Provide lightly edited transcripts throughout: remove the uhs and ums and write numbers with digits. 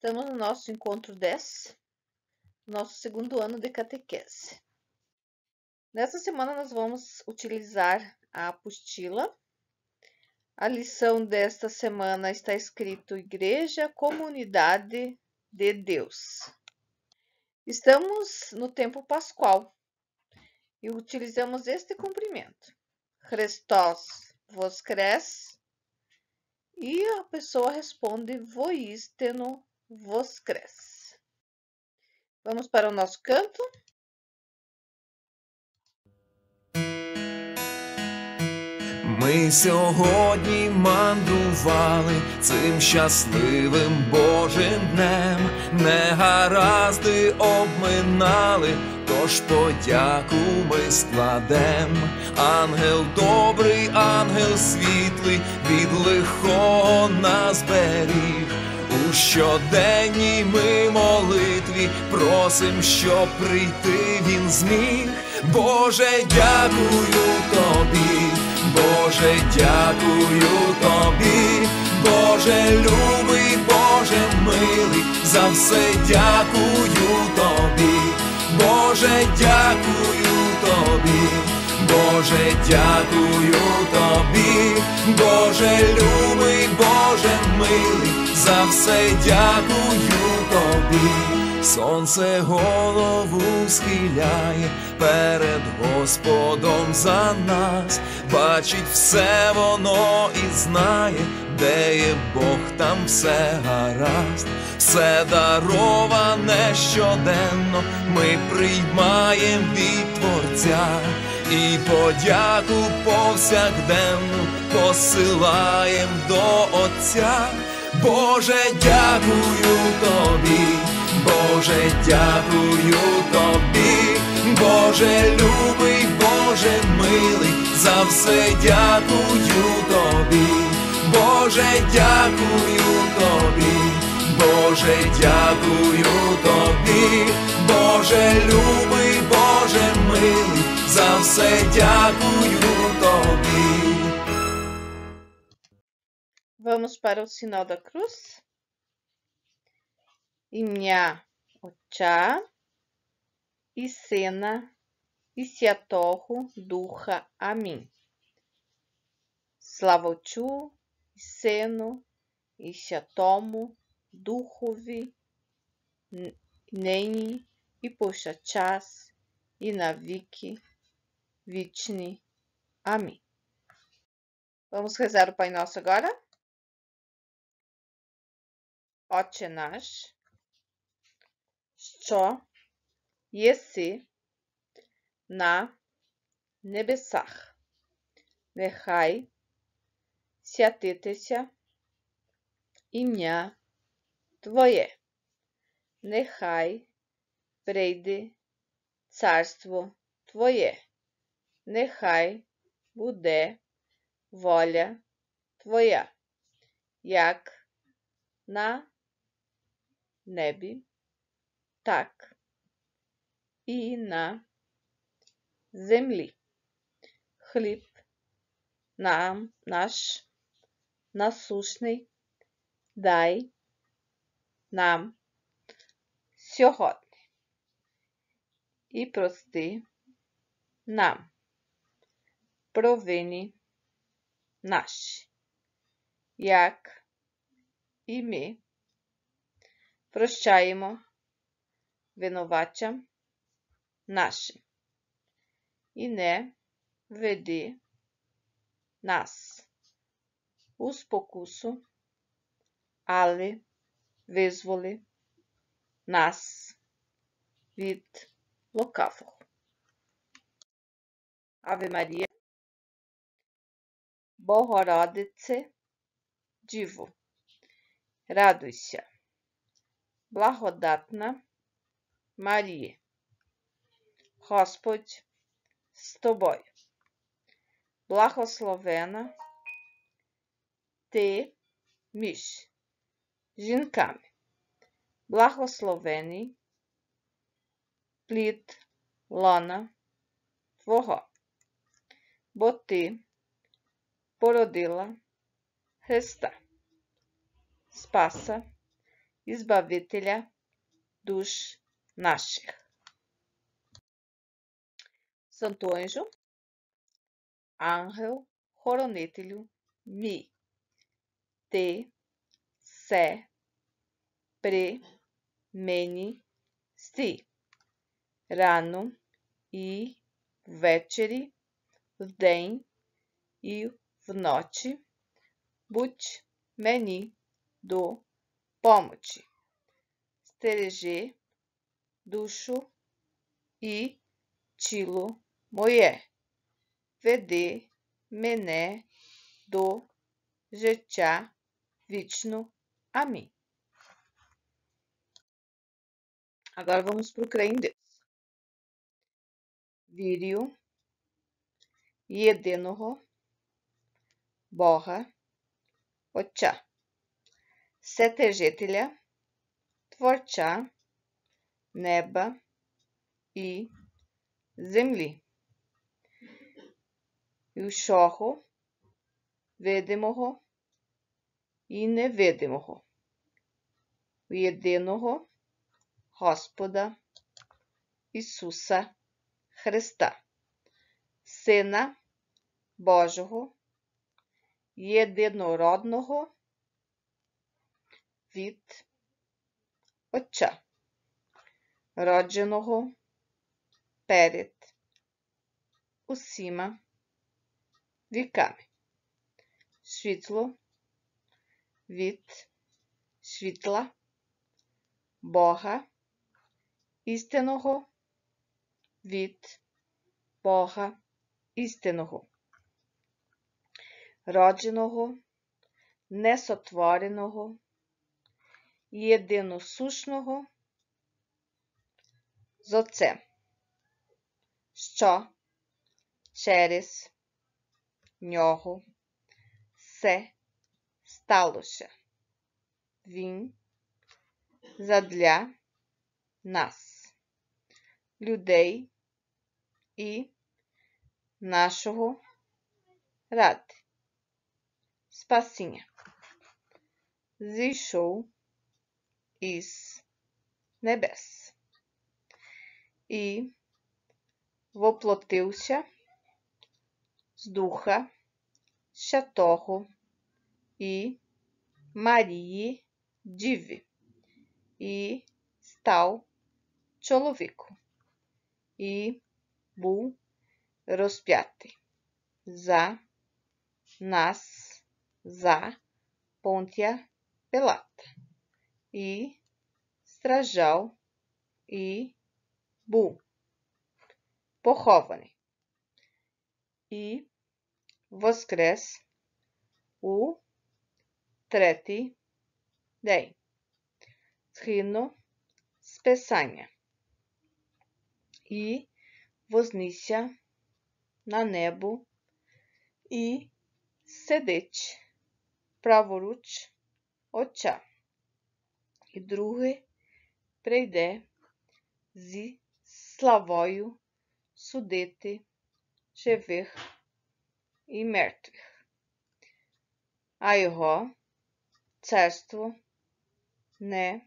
Estamos no nosso encontro 10, nosso segundo ano de catequese. Nessa semana nós vamos utilizar a apostila. A lição desta semana está escrito Igreja, Comunidade de Deus. Estamos no tempo pascual e utilizamos este cumprimento. Christos vos cres, e a pessoa responde voísteno vos cres. Vamos para o nosso canto. Ми сьогодні мандрували цим щасливим Божим днем, негаразди обминали, тож подяку ми складем. Ангел добрий, ангел світлий, від лихого нас беріг. У щоденній ми молитві просим, щоб прийти він зміг. Боже, дякую тобі, Боже, дякую тобі, Боже любий, Боже милий, за все дякую тобі, Боже, дякую тобі, Боже, дякую тобі, Боже любий, Боже милий, за все дякую тобі. Сонце голову схиляє перед Господом за нас, бачить все воно і знає, де є Бог, там все гаразд. Все дароване щоденно ми приймаєм від Творця, і подяку повсякденну посилаєм до Отця. Боже, дякую тобі, Боже, дякую тобі, Боже любий, Боже милий, за все дякую тобі, Боже, дякую тобі, Боже, дякую тобі, Боже любий, Боже милий, за все дякую тобі. Vamos para o sinal da cruz. Ім'я Отця і Сина і Святого Духа. Амінь. Слава Отцю і Сину і Святому Духові, нині і повсякчас і на віки вічні. Amém. Vamos rezar o Pai Nosso agora. Отче наш, що єси на небесах, нехай святиться ім'я Твоє, нехай прийде царство Твоє, нехай буде воля Твоя, як на небі, так і на землі. Хліб нам наш насущний дай нам сьогодні і прости нам провини наші, як і ми прощаємо винуватцям нашим. І не веди нас у спокусу, але визволи нас від лукавого. Аве Марія, Богородице, Діво, радуйся, благодатна Марія, Господь з тобою, благословена ти між жінками, благословений плід лона Твого, бо ти породила Христа, Спаса і Збавителя душ наших. Santo anjo, ангел-хоронителю мій, ти се при мені си, рано і ввечері, вдень і вночі, будь мені до помочі. Стережи душу і тіло моє, веди мене до життя вічно. Amém. Agora vamos para o crer em Deus. Вірю єдиного Бога, Отця, Вседержителя, Творця неба і землі, і всього видимого і невидимого, у єдиного Господа Ісуса Христа, Сина Божого, єдинородного від Отця, родженого перед усіма віками, світло від світла, Бога істинного від Бога істинного, родженого, несотвореного, єдиносушного з Отцем, що через нього все сталося. Він задля нас, людей і нашого ради спасіння, зійшов із небес і воплотився з Духа Святого і Марії Діви і став чоловіком і був розп'ятий за нас, за Понтія Пилата, і страждав і був похований і воскрес у третій день, згідно з Писання, і вознісся на небо і сидить праворуч Отця, і другий прийде зі славою судити живих і мертвих, а його царство не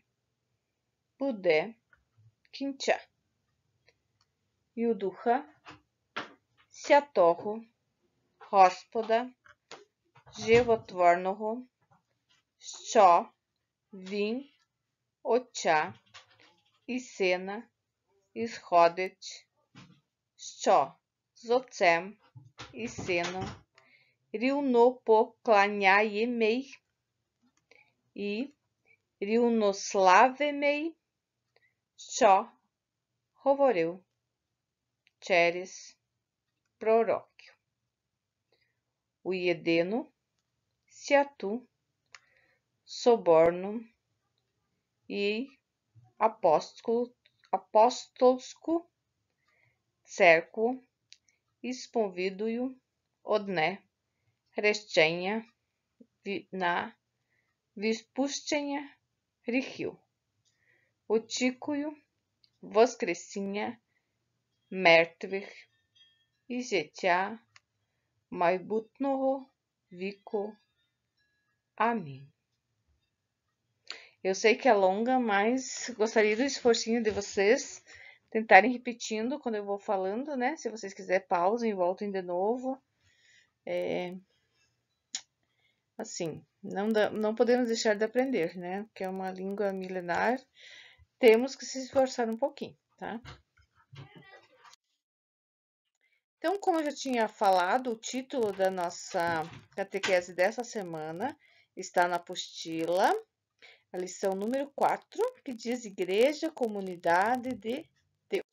буде кінця. І у Духа Святого Господа животворного, що Він Отця і Сина ісходить, що з Отцем і Сином рівнопоклоняємий і рівнославимий, що говорив через пророків, у єдину святу соборну і апостольську церкву і сповідую одне хрещення на відпущення гріхів. Очікую воскресіння мертвих і життя майбутнього віку. Амінь. Eu sei que é longa, mas gostaria do esforcinho de vocês tentarem repetindo quando eu vou falando, né? Se vocês quiserem, pausem e voltem de novo. Assim, não podemos deixar de aprender, né? Porque é uma língua milenar. Temos que se esforçar um pouquinho, tá? Então, como eu já tinha falado, o título da nossa catequese dessa semana está na apostila, a lição número 4, que diz Igreja, Comunidade de Deus.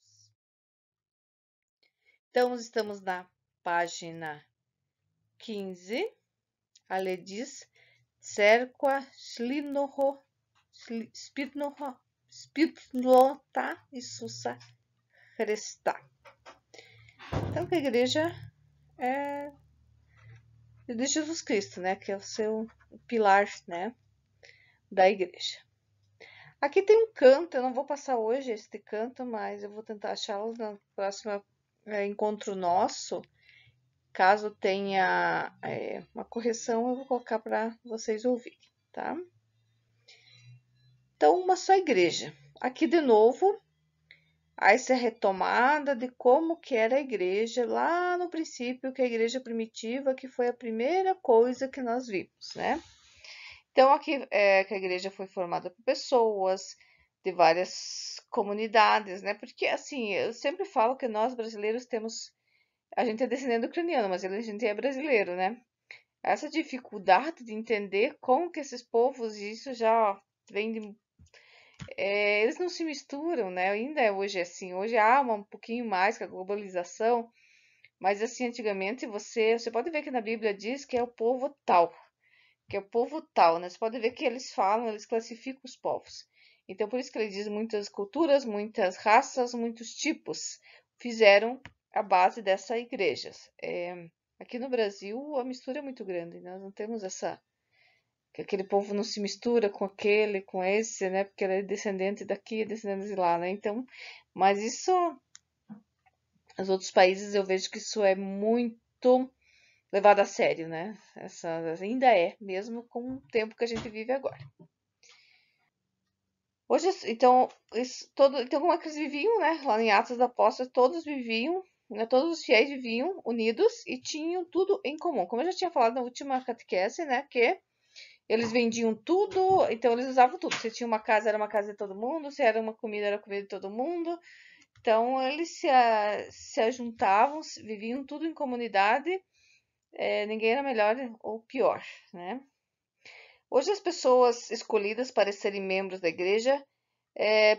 Então, estamos na página 15, a lei diz Cerqua Spirnota e Sussa Cresta. Então, que a igreja é de Jesus Cristo, né? Que é o seu pilar, né? Da igreja. Aqui tem um canto, eu não vou passar hoje este canto, mas eu vou tentar achá-lo na próxima encontro nosso. Caso tenha uma correção, eu vou colocar para vocês ouvirem, tá? Então, uma só igreja. Aqui de novo, essa retomada de como que era a igreja lá no princípio, que a igreja primitiva, que foi a primeira coisa que nós vimos, né? Então, aqui que a igreja foi formada por pessoas de várias comunidades, né? Porque, assim, eu sempre falo que nós brasileiros temos... A gente é descendente ucraniano, mas a gente é brasileiro, né? Essa dificuldade de entender como que esses povos, isso já vem de... eles não se misturam, né? Ainda hoje é assim. Hoje há um pouquinho mais com a globalização, mas assim, antigamente você pode ver que na Bíblia diz que é o povo tal, que é o povo tal, né? Você pode ver que eles falam, eles classificam os povos. Então, por isso que ele diz muitas culturas, muitas raças, muitos tipos fizeram a base dessa igreja. Aqui no Brasil, a mistura é muito grande, né? Nós não temos que aquele povo não se mistura com aquele, com esse, né? Porque ele é descendente daqui, descendente de lá, né? Então, mas isso, nos outros países eu vejo que isso é muito levado a sério, né? Ainda é, mesmo com o tempo que a gente vive agora. Hoje, então, então como é que eles viviam, né? Lá em Atos da Apóstolos, todos viviam, né? Todos os fiéis viviam unidos e tinham tudo em comum. Como eu já tinha falado na última catequese, né? Que eles vendiam tudo, então eles usavam tudo. Se tinha uma casa, era uma casa de todo mundo. Se era uma comida, era comida de todo mundo. Então, eles se ajuntavam, viviam tudo em comunidade. Ninguém era melhor ou pior, né? Hoje as pessoas escolhidas para serem membros da igreja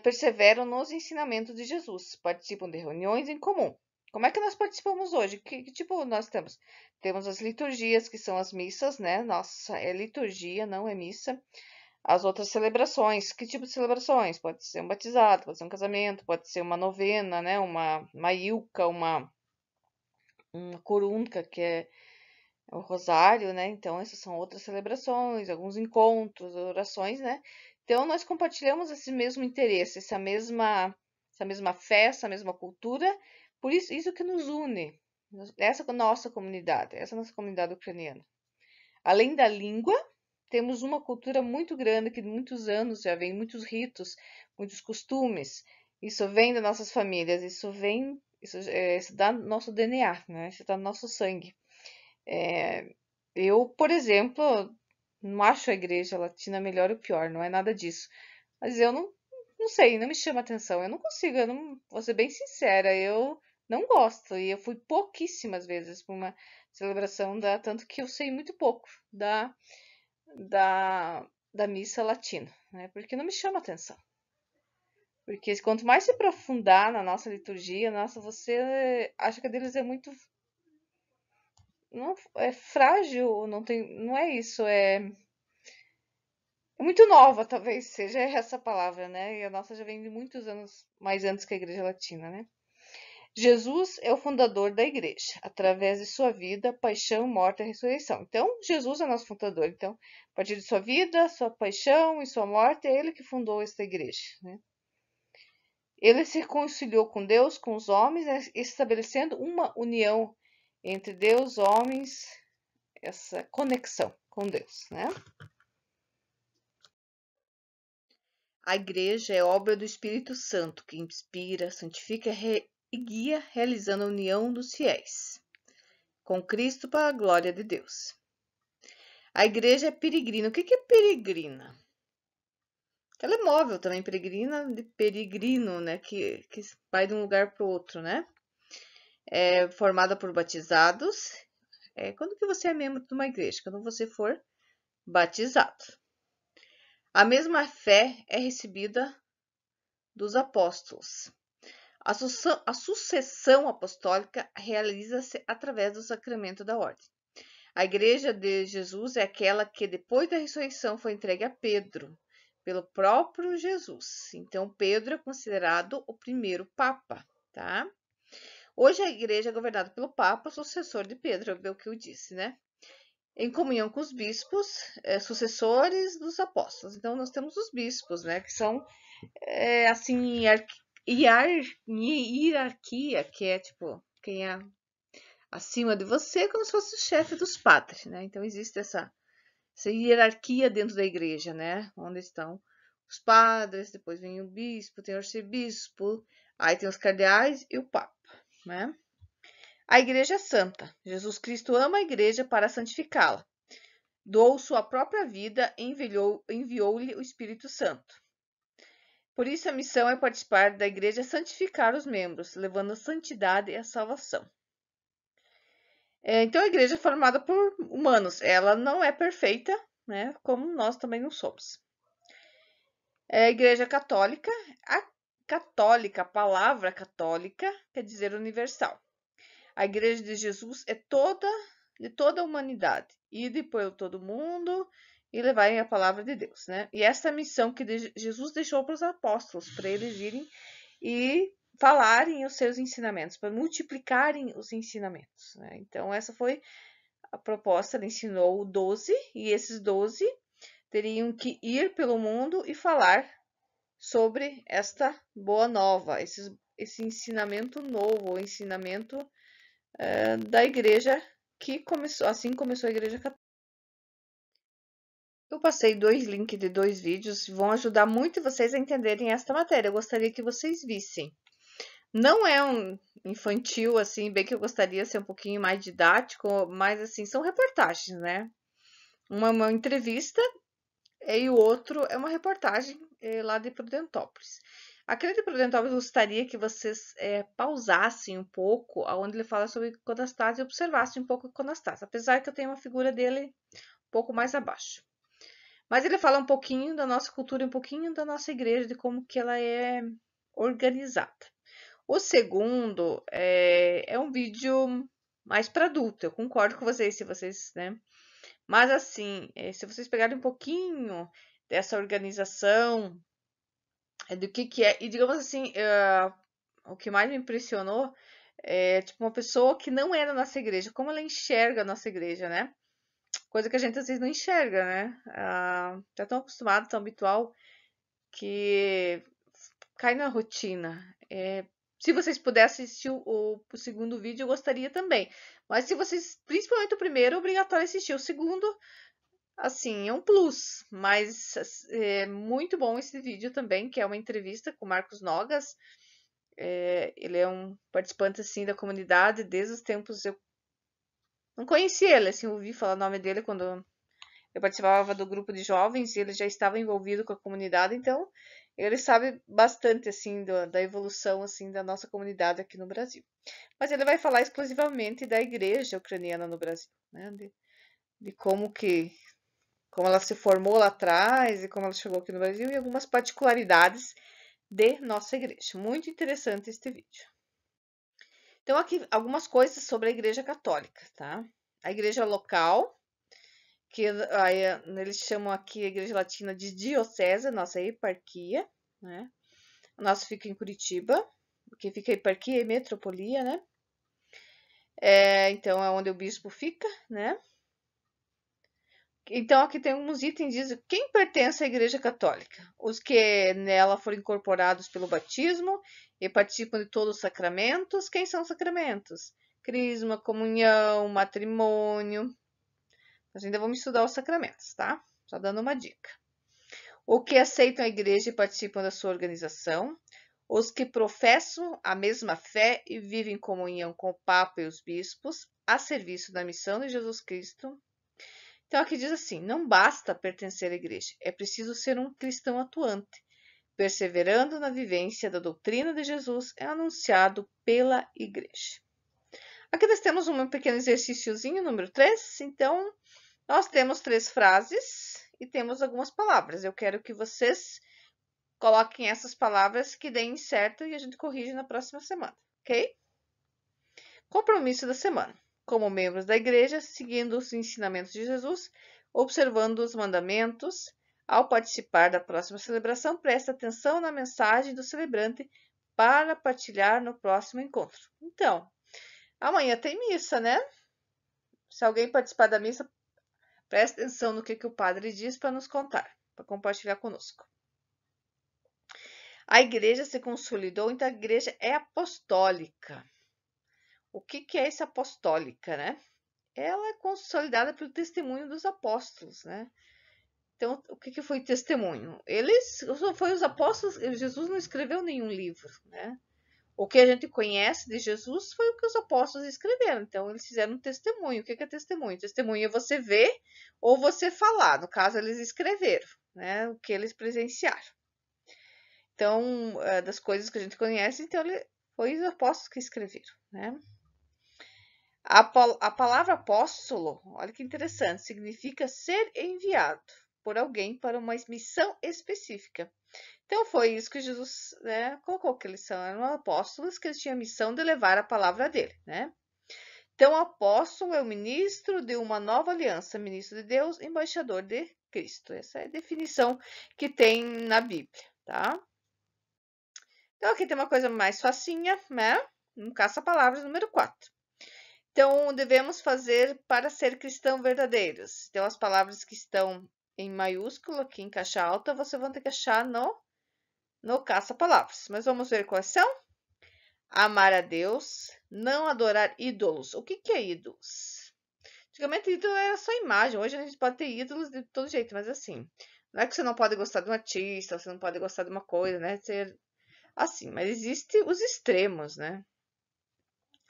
perseveram nos ensinamentos de Jesus, participam de reuniões em comum. Como é que nós participamos hoje? Que tipo nós temos? Temos as liturgias, que são as missas, né? Nossa, é liturgia, não é missa. As outras celebrações, que tipo de celebrações? Pode ser um batizado, pode ser um casamento, pode ser uma novena, né? Uma ilca, uma corunca, que é o rosário, né? Então, essas são outras celebrações, alguns encontros, orações, né? Então, nós compartilhamos esse mesmo interesse, essa mesma fé, essa mesma cultura, por isso que nos une, essa nossa comunidade ucraniana. Além da língua, temos uma cultura muito grande que de muitos anos já vem, muitos ritos, muitos costumes. Isso vem das nossas famílias, isso dá nosso DNA, né? Isso está no nosso sangue. Eu, por exemplo, não acho a igreja latina melhor ou pior, não é nada disso. Mas eu não sei, não me chama atenção. Eu não consigo, vou ser bem sincera, eu não gosto. E eu fui pouquíssimas vezes para uma celebração tanto que eu sei muito pouco da missa latina, né? Porque não me chama atenção. Porque quanto mais se aprofundar na nossa liturgia, você acha que a deles é muito não é frágil, não é isso, é muito nova, talvez seja essa palavra, né? E a nossa já vem de muitos anos mais antes que a Igreja Latina, né? Jesus é o fundador da igreja, através de sua vida, paixão, morte e ressurreição. Então, Jesus é nosso fundador. Então, a partir de sua vida, sua paixão e sua morte, é ele que fundou esta igreja, né? Ele se reconciliou com Deus, com os homens, né, estabelecendo uma união entre Deus, homens, essa conexão com Deus, né? A igreja é obra do Espírito Santo, que inspira, santifica e guia, realizando a união dos fiéis com Cristo para a glória de Deus. A igreja é peregrina. O que é peregrina? Ela é móvel também, peregrina de peregrino, né? Que vai de um lugar para o outro, né? É formada por batizados. Quando que você é membro de uma igreja? Quando você for batizado. A mesma fé é recebida dos apóstolos. A sucessão apostólica realiza-se através do sacramento da ordem. A igreja de Jesus é aquela que, depois da ressurreição, foi entregue a Pedro, pelo próprio Jesus. Então, Pedro é considerado o primeiro papa, tá? Hoje a igreja é governada pelo papa, sucessor de Pedro, é o que eu disse, né? Em comunhão com os bispos, sucessores dos apóstolos. Então, nós temos os bispos, né? Que são, assim, hierarquia, que é, tipo, quem é acima de você, como se fosse o chefe dos padres, né? Então, existe essa hierarquia dentro da igreja, né? Onde estão os padres, depois vem o bispo, tem o arcebispo, aí tem os cardeais e o papa, né? A igreja é santa. Jesus Cristo ama a igreja para santificá-la. Doou sua própria vida e enviou-lhe o Espírito Santo. Por isso, a missão é participar da igreja, santificar os membros, levando a santidade e a salvação. Então, a igreja é formada por humanos. Ela não é perfeita, né? Como nós também não somos. A igreja católica. A palavra católica, quer dizer universal. A igreja de Jesus é de toda a humanidade. Ir por todo mundo e levarem a palavra de Deus, né? E essa é a missão que Jesus deixou para os apóstolos, para eles irem e falarem os seus ensinamentos, para multiplicarem os ensinamentos, né? Então, essa foi a proposta. Ele ensinou 12, e esses 12 teriam que ir pelo mundo e falar sobre esta boa nova, esse ensinamento novo, o ensinamento da igreja que começou, assim começou a igreja católica. Eu passei 2 links de 2 vídeos, vão ajudar muito vocês a entenderem esta matéria. Eu gostaria que vocês vissem. Não é um infantil, assim, bem que eu gostaria de ser um pouquinho mais didático, mas, assim, são reportagens, né? Uma entrevista e o outro é uma reportagem lá de Prudentópolis. Aquele de Prudentópolis, gostaria que vocês pausassem um pouco, onde ele fala sobre iconostase, e observassem um pouco a iconostase, apesar que eu tenho uma figura dele um pouco mais abaixo. Mas ele fala um pouquinho da nossa cultura, um pouquinho da nossa igreja, de como que ela é organizada. O segundo é um vídeo mais para adulto, eu concordo com vocês, se vocês, né? Mas assim, se vocês pegarem um pouquinho dessa organização, do que é, e digamos assim, o que mais me impressionou é tipo uma pessoa que não é da nossa igreja, como ela enxerga a nossa igreja, né? Coisa que a gente às vezes não enxerga, né? Já tão acostumado, tão habitual, que cai na rotina. Se vocês pudessem assistir o segundo vídeo, eu gostaria também. Mas se vocês, principalmente o primeiro, é obrigatório assistir. O segundo, assim, é um plus. Mas é muito bom esse vídeo também, que é uma entrevista com o Marcos Nogas. Ele é um participante, assim, da comunidade desde os tempos. Eu não conheci ele, assim, ouvi falar o nome dele quando eu participava do grupo de jovens e ele já estava envolvido com a comunidade, então ele sabe bastante, assim, da evolução, assim, da nossa comunidade aqui no Brasil. Mas ele vai falar exclusivamente da igreja ucraniana no Brasil, né? De como ela se formou lá atrás e como ela chegou aqui no Brasil e algumas particularidades de nossa igreja. Muito interessante este vídeo. Então, aqui algumas coisas sobre a igreja católica, tá? A igreja local, que eles chamam aqui a igreja latina de diocese, nossa eparquia, né? A nossa fica em Curitiba, que fica eparquia e metropolia, né? Então, é onde o bispo fica, né? Então, aqui tem alguns itens, diz quem pertence à igreja católica. Os que nela foram incorporados pelo batismo e participam de todos os sacramentos. Quem são os sacramentos? Crisma, comunhão, matrimônio. Nós ainda vamos estudar os sacramentos, tá? Só dando uma dica. os que aceitam a igreja e participam da sua organização, os que professam a mesma fé e vivem em comunhão com o Papa e os bispos, a serviço da missão de Jesus Cristo. Então aqui diz assim: não basta pertencer à igreja, é preciso ser um cristão atuante, perseverando na vivência da doutrina de Jesus anunciado pela igreja. Aqui nós temos um pequeno exercíciozinho, número 3. Então, nós temos 3 frases e temos algumas palavras. Eu quero que vocês coloquem essas palavras que deem certo e a gente corrige na próxima semana, ok? Compromisso da semana. Como membros da igreja, seguindo os ensinamentos de Jesus, observando os mandamentos, ao participar da próxima celebração, preste atenção na mensagem do celebrante para partilhar no próximo encontro. Então, amanhã tem missa, né? Se alguém participar da missa, preste atenção no que o padre diz para nos contar, para compartilhar conosco. A igreja se consolidou, então a igreja é apostólica. O que é essa apostólica, né? Ela é consolidada pelo testemunho dos apóstolos, né? Então, o que foi testemunho? Foi os apóstolos, Jesus não escreveu nenhum livro, né? O que a gente conhece de Jesus foi o que os apóstolos escreveram. Então, eles fizeram um testemunho. O que é testemunho? Testemunho é você ver ou você falar. No caso, eles escreveram, né? O que eles presenciaram. Então, das coisas que a gente conhece, então, foi os apóstolos que escreveram, né? A palavra apóstolo, olha que interessante, significa ser enviado por alguém para uma missão específica. Então, foi isso que Jesus, né, colocou, que eles eram apóstolos, que eles tinham a missão de levar a palavra dele, né? Então, o apóstolo é o ministro de uma nova aliança, ministro de Deus, embaixador de Cristo. Essa é a definição que tem na Bíblia, tá? Então, aqui tem uma coisa mais facinha, né? Um caça-palavras número 4. Então, devemos fazer para ser cristão verdadeiros. Então, as palavras que estão em maiúsculo, aqui em caixa alta, você vai ter que achar no caça-palavras. Mas vamos ver quais são. Amar a Deus, não adorar ídolos. O que é ídolos? Antigamente, ídolo era só imagem. Hoje a gente pode ter ídolos de todo jeito, mas assim, não é que você não pode gostar de um artista, você não pode gostar de uma coisa, né? Ser assim, mas existem os extremos, né?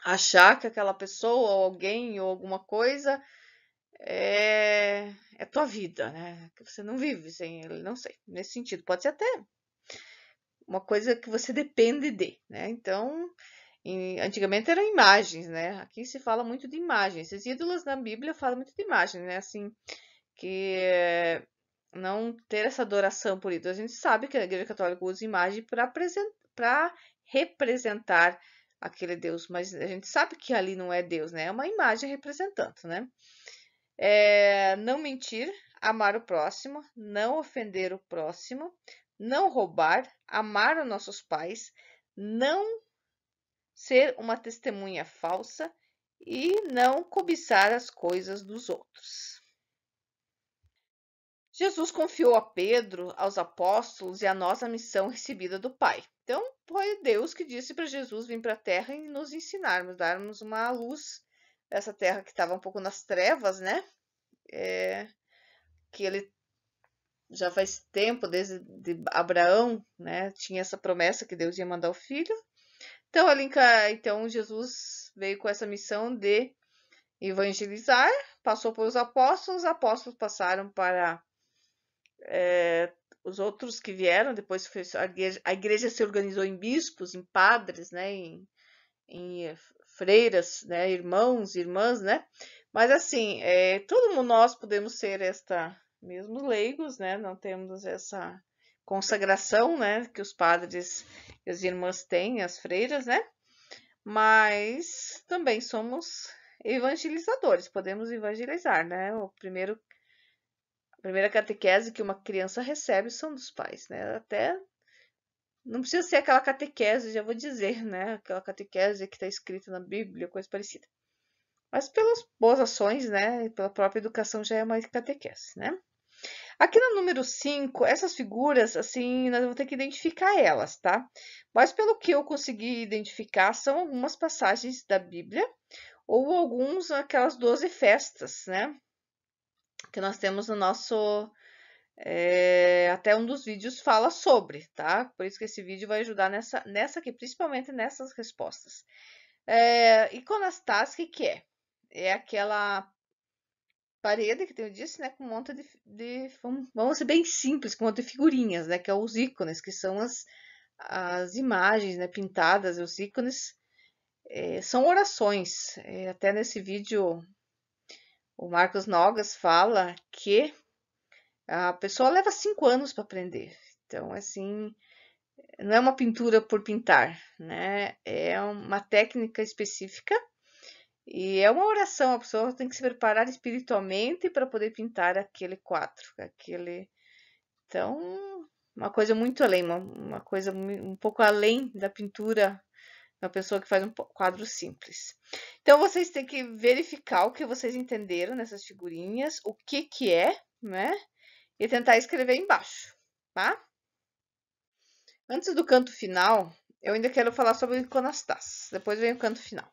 Achar que aquela pessoa ou alguém ou alguma coisa é tua vida, né? Que você não vive sem ele, não sei. Nesse sentido, pode ser até uma coisa que você depende de, né? Então, antigamente eram imagens, né? Aqui se fala muito de imagens. Esses ídolos na Bíblia falam muito de imagens, né? Assim, que não ter essa adoração por ídolos. A gente sabe que a Igreja Católica usa imagem para representar aquele Deus, mas a gente sabe que ali não é Deus, né? É uma imagem representando, né? Não mentir, amar o próximo, não ofender o próximo, não roubar, amar os nossos pais, não ser uma testemunha falsa e não cobiçar as coisas dos outros. Jesus confiou a Pedro, aos apóstolos e a nós a missão recebida do Pai. Então, foi Deus que disse para Jesus vir para a terra e nos ensinarmos, darmos uma luz essa terra que estava um pouco nas trevas, né? Que ele já faz tempo, desde Abraão, né? Tinha essa promessa que Deus ia mandar o filho. Então Jesus veio com essa missão de evangelizar, passou pelos apóstolos, os apóstolos passaram para os outros que vieram, depois a igreja se organizou em bispos, em padres, né? Em freiras, né? Irmãos, irmãs, né? Mas assim, nós podemos ser mesmo leigos, né? Não temos essa consagração, né? Que os padres e as irmãs têm, as freiras, né? Mas também somos evangelizadores, podemos evangelizar, né? A primeira catequese que uma criança recebe são dos pais, né? Até não precisa ser aquela catequese, já vou dizer, né? Aquela catequese que está escrita na Bíblia, coisa parecida. Mas pelas boas ações, né? E pela própria educação já é uma catequese, né? Aqui no número 5, essas figuras, assim, nós vamos ter que identificar elas, tá? Mas pelo que eu consegui identificar, são algumas passagens da Bíblia ou aquelas 12 festas, né? Que nós temos no nosso Até um dos vídeos fala sobre, tá? Por isso que esse vídeo vai ajudar nessa aqui, principalmente nessas respostas. Iconostase, o que é? É aquela parede que eu disse, né, com um monte vamos ser bem simples, com um monte de figurinhas, né, que é os ícones, que são as imagens, né, pintadas, os ícones, são orações. Até nesse vídeo, o Marcos Nogas fala que a pessoa leva 5 anos para aprender. Então, assim, não é uma pintura por pintar, né? É uma técnica específica e é uma oração. A pessoa tem que se preparar espiritualmente para poder pintar aquele quadro, aquele. Então, uma coisa muito além, uma coisa um pouco além da pintura, uma pessoa que faz um quadro simples. Então, vocês têm que verificar o que vocês entenderam nessas figurinhas, o que que é, né? E tentar escrever embaixo, tá? Antes do canto final, eu ainda quero falar sobre o iconostase. Depois vem o canto final.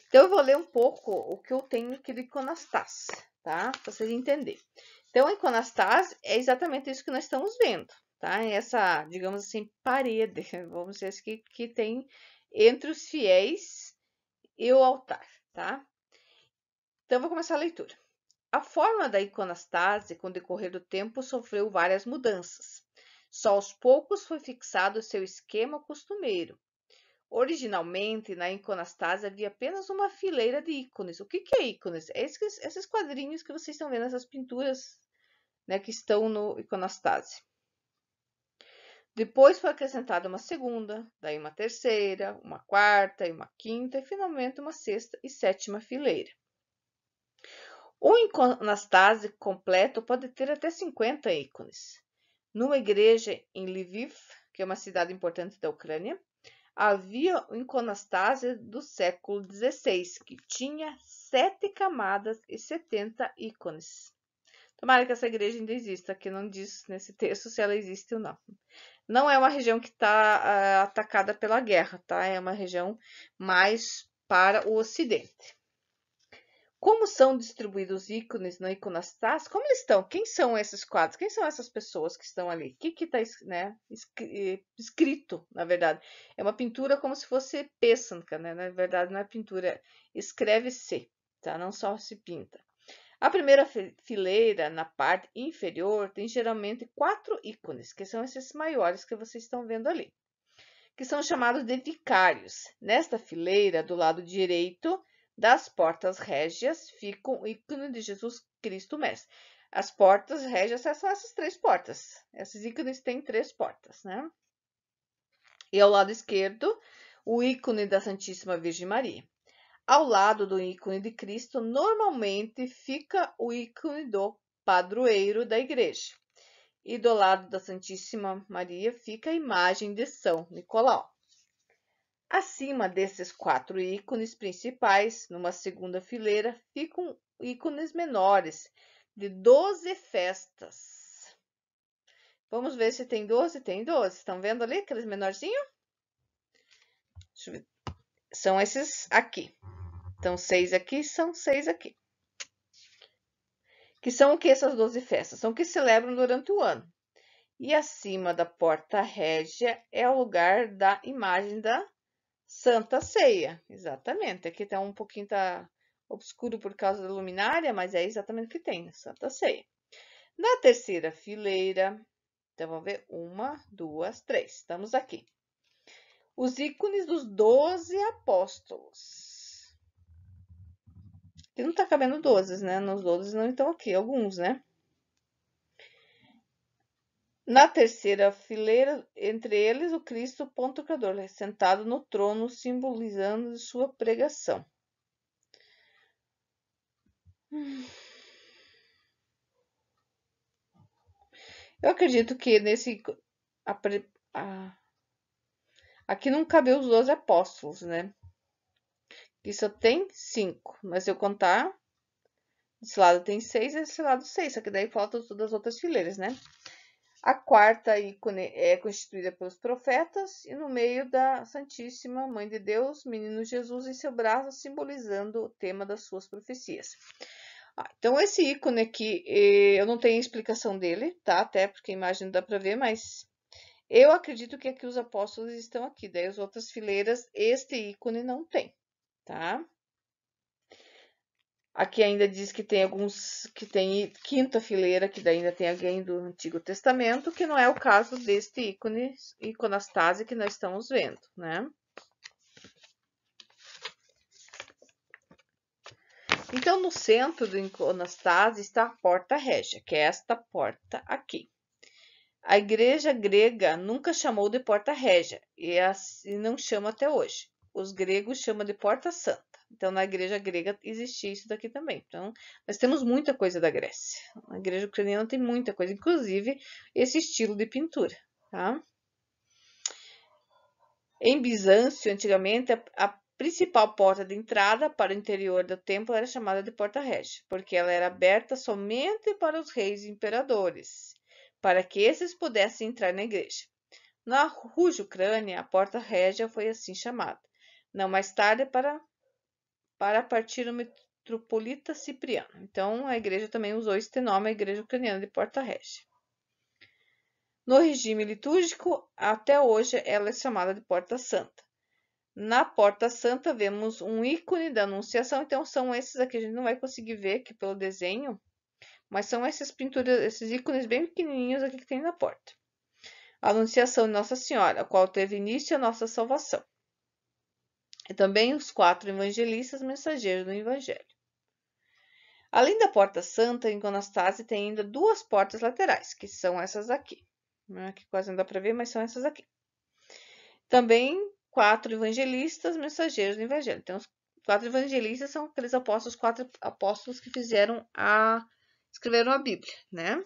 Então, eu vou ler um pouco o que eu tenho aqui do iconostase, tá? Para vocês entenderem. Então, a iconostase é exatamente isso que nós estamos vendo, tá? Essa, digamos assim, parede, vamos dizer assim, que tem entre os fiéis e o altar, tá? Então, eu vou começar a leitura. A forma da iconostase, com o decorrer do tempo, sofreu várias mudanças. Só aos poucos foi fixado seu esquema costumeiro. Originalmente, na iconostase havia apenas uma fileira de ícones. O que é ícones? É esses quadrinhos que vocês estão vendo, essas pinturas, né, que estão no iconostase. Depois foi acrescentada uma segunda, daí uma terceira, uma quarta e uma quinta, e finalmente uma sexta e sétima fileira. O iconostase completo pode ter até 50 ícones. Numa igreja em Lviv, que é uma cidade importante da Ucrânia, havia o iconostase do século XVI, que tinha 7 camadas e 70 ícones. Tomara que essa igreja ainda exista, que não diz nesse texto se ela existe ou não. Não é uma região que está atacada pela guerra, tá? É uma região mais para o ocidente. Como são distribuídos os ícones no iconostase? Como eles estão? Quem são esses quadros? Quem são essas pessoas que estão ali? O que está, né, escrito, na verdade? É uma pintura como se fosse pêssega, né? Na verdade, não é pintura, escreve-se, tá? Não só se pinta. A primeira fileira, na parte inferior, tem geralmente 4 ícones, que são esses maiores que vocês estão vendo ali, que são chamados de vicários. Nesta fileira, do lado direito das portas régias, fica o ícone de Jesus Cristo Mestre. As portas régias são essas 3 portas. Esses ícones têm 3 portas, né? E ao lado esquerdo, o ícone da Santíssima Virgem Maria. Ao lado do ícone de Cristo, normalmente fica o ícone do padroeiro da igreja. E do lado da Santíssima Maria fica a imagem de São Nicolau. Acima desses 4 ícones principais, numa segunda fileira, ficam ícones menores, de 12 festas. Vamos ver se tem 12? Tem 12. Estão vendo ali aqueles menorzinhos? Deixa eu ver. São esses aqui. Então, 6 aqui, são 6 aqui. Que são o que essas 12 festas? São que celebram durante o ano. E acima da porta régia é o lugar da imagem da Santa Ceia. Exatamente. Aqui tá um pouquinho obscuro por causa da luminária, mas é exatamente o que tem, Santa Ceia. Na terceira fileira, então vamos ver, 1, 2, 3. Estamos aqui. Os ícones dos 12 apóstolos. Aqui não tá cabendo 12, né? Nos 12 não estão aqui, alguns, né? Na terceira fileira, entre eles, o Cristo Pantocrador, sentado no trono, simbolizando sua pregação. Eu acredito que nesse... Aqui não cabeu os 12 apóstolos, né? Aqui só tem 5, mas se eu contar, desse lado tem 6 e desse lado 6, só que daí faltam todas as outras fileiras, né? A quarta ícone é constituída pelos profetas e no meio da Santíssima Mãe de Deus, menino Jesus em seu braço, simbolizando o tema das suas profecias. Então, esse ícone aqui, eu não tenho explicação dele, tá? Até porque a imagem não dá para ver, mas eu acredito que aqui os apóstolos estão aqui. Daí, as outras fileiras, este ícone não tem, tá? Aqui ainda diz que tem alguns, que tem quinta fileira, que daí ainda tem alguém do Antigo Testamento, que não é o caso deste ícone, iconostase que nós estamos vendo, né? Então, no centro do iconostase está a porta régia, que é esta porta aqui. A igreja grega nunca chamou de porta régia e assim não chama até hoje. Os gregos chamam de porta santa. Então, na igreja grega existia isso daqui também. Então, nós temos muita coisa da Grécia. Na igreja ucraniana tem muita coisa, inclusive esse estilo de pintura, tá? Em Bizâncio, antigamente, a principal porta de entrada para o interior do templo era chamada de porta régia, porque ela era aberta somente para os reis e imperadores, para que esses pudessem entrar na igreja. Na Rússia, Ucrânia, a porta régia foi assim chamada. Não mais tarde para partir o metropolita Cipriano. Então, a igreja também usou este nome, a igreja ucraniana de porta régia. No regime litúrgico, até hoje, ela é chamada de porta santa. Na porta santa, vemos um ícone da Anunciação. Então, são esses aqui, a gente não vai conseguir ver aqui pelo desenho, mas são essas pinturas, esses ícones bem pequenininhos aqui que tem na porta. A Anunciação de Nossa Senhora, a qual teve início a nossa salvação. E também os 4 evangelistas mensageiros do Evangelho. Além da porta santa, em iconostase tem ainda 2 portas laterais, que são essas aqui. Aqui quase não dá para ver, mas são essas aqui. Também 4 evangelistas mensageiros do Evangelho. Então, os 4 evangelistas são aqueles apóstolos, 4 apóstolos que escreveram a Bíblia, né?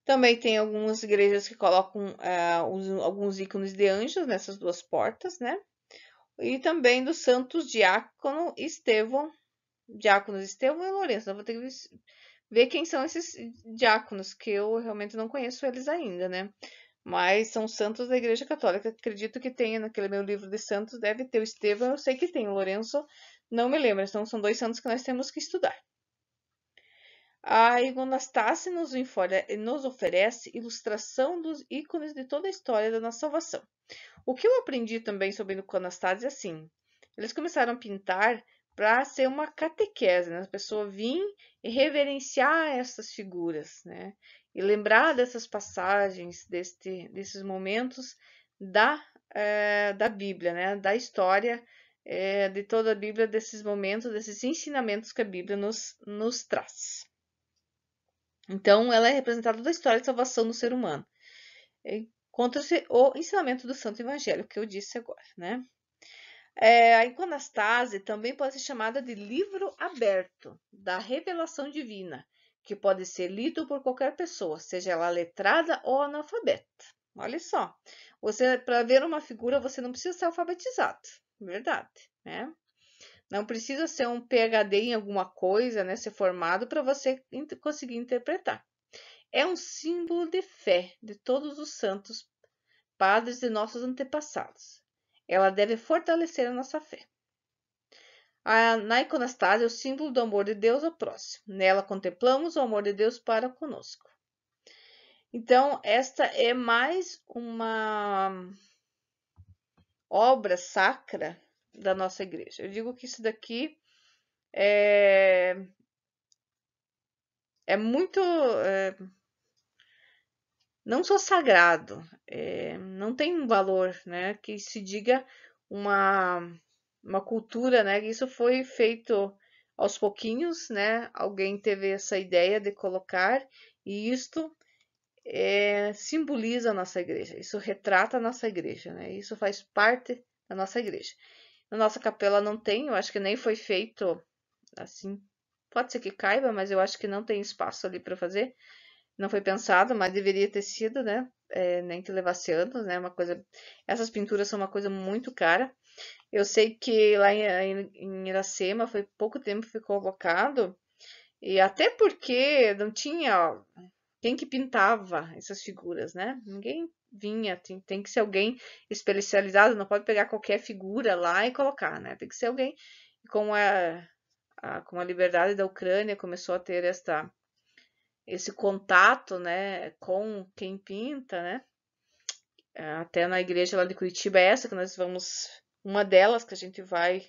Também tem algumas igrejas que colocam alguns ícones de anjos nessas 2 portas, né? E também dos santos diáconos Estevão e Lourenço. Eu vou ter que ver quem são esses diáconos, que eu realmente não conheço eles ainda, né? Mas são santos da Igreja Católica. Acredito que tenha naquele meu livro de santos, deve ter o Estevão, eu sei que tem. O Lourenço, não me lembro. Então, são 2 santos que nós temos que estudar. A iconostase nos oferece ilustração dos ícones de toda a história da nossa salvação. O que eu aprendi também sobre iconostase é assim: eles começaram a pintar para ser uma catequese, né? A pessoa vir e reverenciar essas figuras, né? E lembrar dessas passagens, desses momentos da Bíblia, né? Da história de toda a Bíblia, desses momentos, desses ensinamentos que a Bíblia nos traz. Então, ela é representada da história de salvação do ser humano. Encontra-se o ensinamento do Santo Evangelho, que eu disse agora, né? A iconostase também pode ser chamada de livro aberto da revelação divina, que pode ser lido por qualquer pessoa, seja ela letrada ou analfabeta. Olha só, para ver uma figura, você não precisa ser alfabetizado, verdade, né? Não precisa ser um PhD em alguma coisa, né? Ser formado para você conseguir interpretar. É um símbolo de fé de todos os santos, padres de nossos antepassados. Ela deve fortalecer a nossa fé. Na iconostase é o símbolo do amor de Deus ao próximo. Nela contemplamos o amor de Deus para conosco. Então, esta é mais uma obra sacra da nossa igreja. Eu digo que isso daqui é muito, não só sagrado, não tem um valor, né, que se diga uma cultura, né, isso foi feito aos pouquinhos, né, alguém teve essa ideia de colocar, e isto simboliza a nossa igreja, isso retrata a nossa igreja, né, isso faz parte da nossa igreja. Na nossa capela não tem, eu acho que nem foi feito assim, pode ser que caiba, mas eu acho que não tem espaço ali para fazer, não foi pensado, mas deveria ter sido, né, nem que levasse anos, né, essas pinturas são uma coisa muito cara. Eu sei que lá em Iracema foi pouco tempo que foi colocado, e até porque não tinha quem que pintava essas figuras, né? Ninguém vinha, tem que ser alguém especializado, não pode pegar qualquer figura lá e colocar, né? Tem que ser alguém, como com a liberdade da Ucrânia, começou a ter esse contato, né, com quem pinta, né? Até na igreja lá de Curitiba, essa que nós vamos, uma delas que a gente vai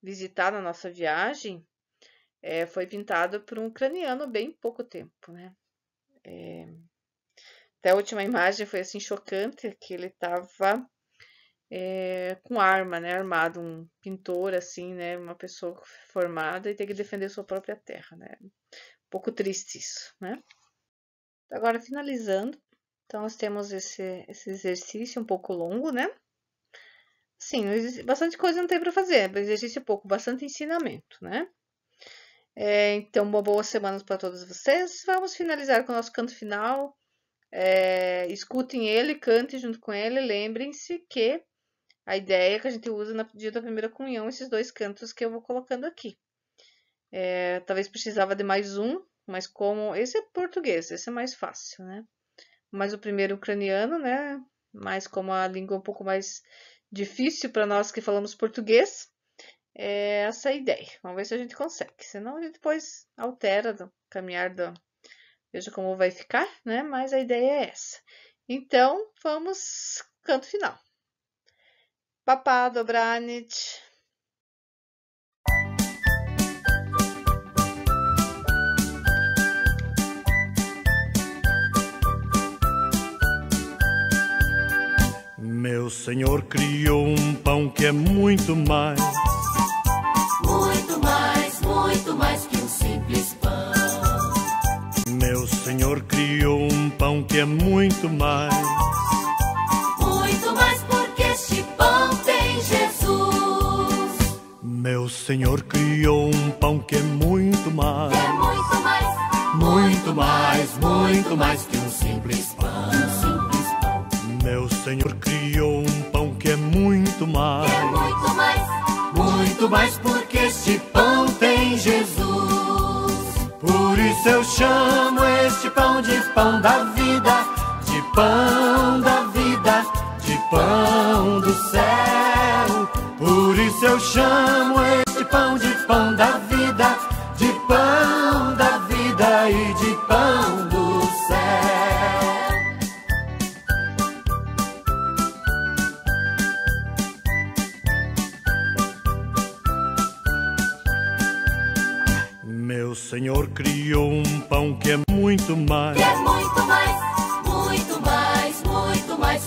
visitar na nossa viagem, foi pintada por um ucraniano há bem pouco tempo, né? Até a última imagem foi assim chocante, que ele estava com arma, né? Armado, um pintor assim, né? Uma pessoa formada e tem que defender sua própria terra, né? Um pouco triste isso, né? Agora finalizando, então nós temos esse exercício um pouco longo, né? Sim, bastante coisa não tem para fazer, exercício pouco, bastante ensinamento, né? Então, uma boa semana para todos vocês. Vamos finalizar com o nosso canto final. Escutem ele, cantem junto com ele. Lembrem-se que a ideia que a gente usa no dia da primeira comunhão, esses 2 cantos que eu vou colocando aqui. Talvez precisava de mais um, mas como esse é português, esse é mais fácil, né? Mas o primeiro ucraniano, né? Mas como a língua é um pouco mais difícil para nós que falamos português, é essa a ideia. Vamos ver se a gente consegue. Senão a gente depois altera do caminhar veja como vai ficar, né? Mas a ideia é essa. Então, vamos canto final. Papa dobranic. Meu Senhor criou um pão que é muito mais que um simples pão. Meu Senhor criou um pão que é muito mais porque este pão tem Jesus. Meu Senhor criou um pão que é muito mais que um simples pão. Meu Senhor criou um pão que é muito mais porque este pão tem Jesus. Por isso eu chamo este pão de pão da vida, de pão da vida, de pão do céu. Por isso eu chamo este pão de pão da vida, de pão da vida e de pão do céu. Meu Senhor criou um pão que é muito mais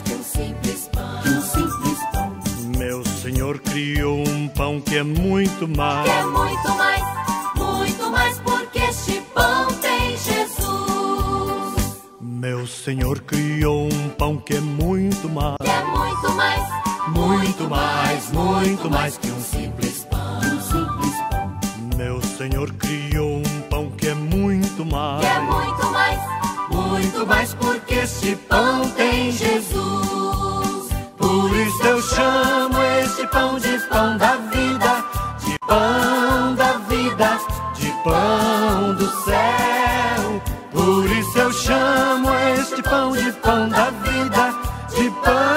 que um simples pão. Meu Senhor criou um pão que é muito mais porque este pão tem Jesus. Meu Senhor criou um pão que é muito mais que um simples pão. Meu Senhor criou um pão que é muito mais porque este pão tem Jesus. Por isso eu chamo este pão de pão da vida, de pão da vida, de pão do céu. Por isso eu chamo este pão de pão da vida, de pão